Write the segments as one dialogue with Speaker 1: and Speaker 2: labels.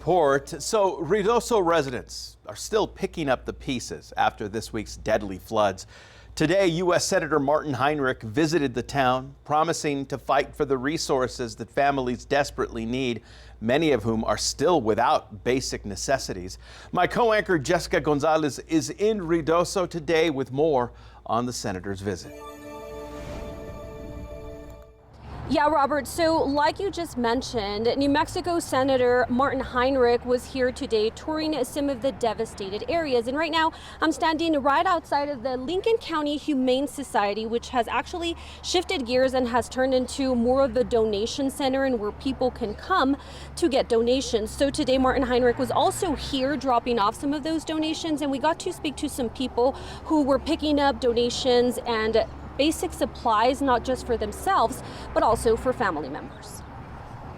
Speaker 1: So Ruidoso residents are still picking up the pieces after this week's deadly floods. Today, U.S. Senator Martin Heinrich visited the town, promising to fight for the resources that families desperately need, many of whom are still without basic necessities. My co-anchor Jessica Gonzalez is in Ruidoso today with more on the senator's visit.
Speaker 2: Yeah, Robert, so like you just mentioned, New Mexico Senator Martin Heinrich was here today touring some of the devastated areas. And right now, I'm standing right outside of the Lincoln County Humane Society, which has actually shifted gears and has turned into more of a donation center and where people can come to get donations. So today, Martin Heinrich was also here dropping off some of those donations, and we got to speak to some people who were picking up donations and basic supplies, not just for themselves, but also for family members.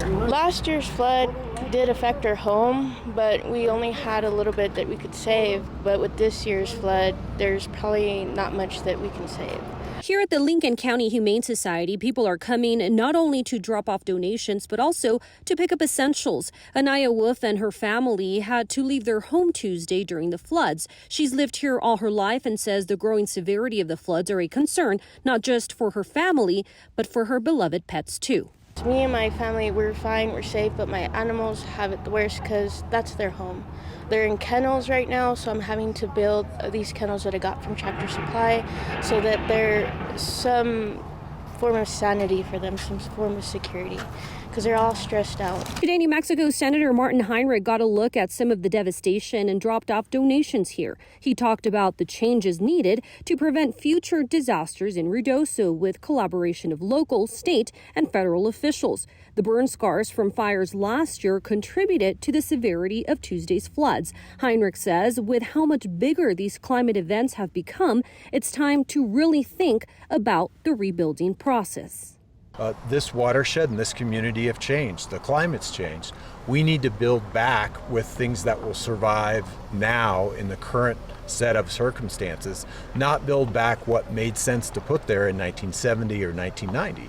Speaker 3: Last year's flood did affect our home, but we only had a little bit that we could save. But with this year's flood, there's probably not much that we can save.
Speaker 2: Here at the Lincoln County Humane Society, people are coming not only to drop off donations, but also to pick up essentials. Anaya Wolf and her family had to leave their home Tuesday during the floods. She's lived here all her life and says the growing severity of the floods are a concern, not just for her family, but for her beloved pets too.
Speaker 3: Me and my family, we're fine, we're safe, but my animals have it the worst because that's their home. They're in kennels right now, so I'm having to build these kennels that I got from Tractor Supply so that there's some form of sanity for them, some form of security, because they're all stressed out.
Speaker 2: Today, New Mexico Senator Martin Heinrich got a look at some of the devastation and dropped off donations here. He talked about the changes needed to prevent future disasters in Ruidoso with collaboration of local, state, and federal officials. The burn scars from fires last year contributed to the severity of Tuesday's floods. Heinrich says with how much bigger these climate events have become, it's time to really think about the rebuilding process.
Speaker 4: This watershed and this community have changed. The climate's changed. We need to build back with things that will survive now in the current set of circumstances, not build back what made sense to put there in 1970 or 1990.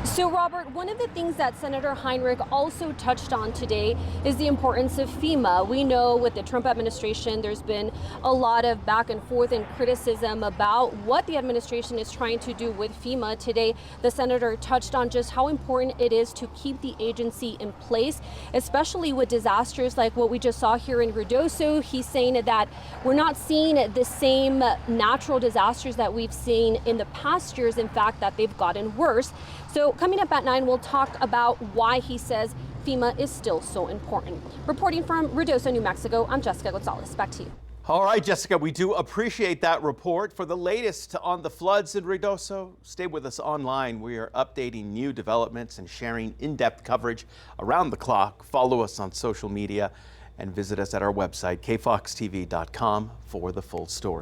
Speaker 2: So, Robert, one of the things that Senator Heinrich also touched on today is the importance of FEMA. We know with the Trump administration, there's been a lot of back and forth and criticism about what the administration is trying to do with FEMA. Today, the senator touched on just how important it is to keep the agency in place, especially with disasters like what we just saw here in Ruidoso. He's saying that we're not seeing the same natural disasters that we've seen in the past years. In fact, that they've gotten worse. So coming up at 9, we'll talk about why he says FEMA is still so important. Reporting from Ruidoso, New Mexico, I'm Jessica Gonzalez. Back to you.
Speaker 1: All right, Jessica, we do appreciate that report. For the latest on the floods in Ruidoso, stay with us online. We are updating new developments and sharing in-depth coverage around the clock. Follow us on social media and visit us at our website, kfoxtv.com, for the full story.